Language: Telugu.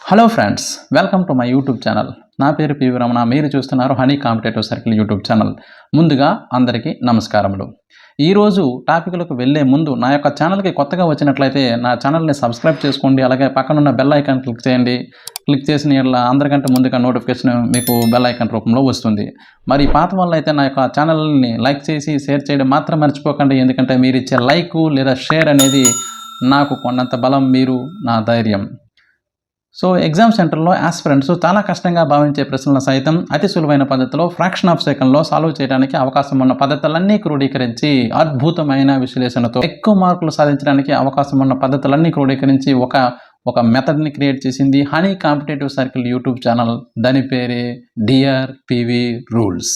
Hello friends, welcome to my YouTube channel. నా పేరు పివి రమణ. మీరు చూస్తున్నారు honey competitive circle YouTube channel. ముందుగా అందరికీ నమస్కారములు. ఈరోజు టాపిక్లకు వెళ్ళే ముందు నా యొక్క ఛానల్కి కొత్తగా వచ్చినట్లయితే నా ఛానల్ని సబ్స్క్రైబ్ చేసుకోండి. అలాగే పక్కనున్న బెల్ ఐకాన్ క్లిక్ చేయండి. క్లిక్ చేసిన యెడల అందరికంటే ముందుగా నోటిఫికేషన్ మీకు బెల్ ఐకాన్ రూపంలో వస్తుంది. మరి పాత వాళ్ళు అయితే నా యొక్క ఛానల్ని లైక్ చేసి షేర్ చేయడం మాత్రం మర్చిపోకండి. ఎందుకంటే మీరు ఇచ్చే లైక్ లేదా షేర్ అనేది నాకు కొన్నంత బలం, మీరు నా ధైర్యం. సో ఎగ్జామ్ సెంటర్లో ఆస్పిరెంట్స్ చాలా కష్టంగా భావించే ప్రశ్నలను సైతం అతి సులువైన పద్ధతిలో ఫ్రాక్షన్ ఆఫ్ సెకండ్లో సాల్వ్ చేయడానికి అవకాశం ఉన్న పద్ధతులన్నీ క్రోడీకరించి అద్భుతమైన విశ్లేషణతో ఎక్కువ మార్కులు సాధించడానికి అవకాశం ఉన్న పద్ధతులన్నీ క్రోడీకరించి ఒక మెథడ్ని క్రియేట్ చేసింది honey competitive circle YouTube channel. దాని పేరే డియర్ పివి రూల్స్.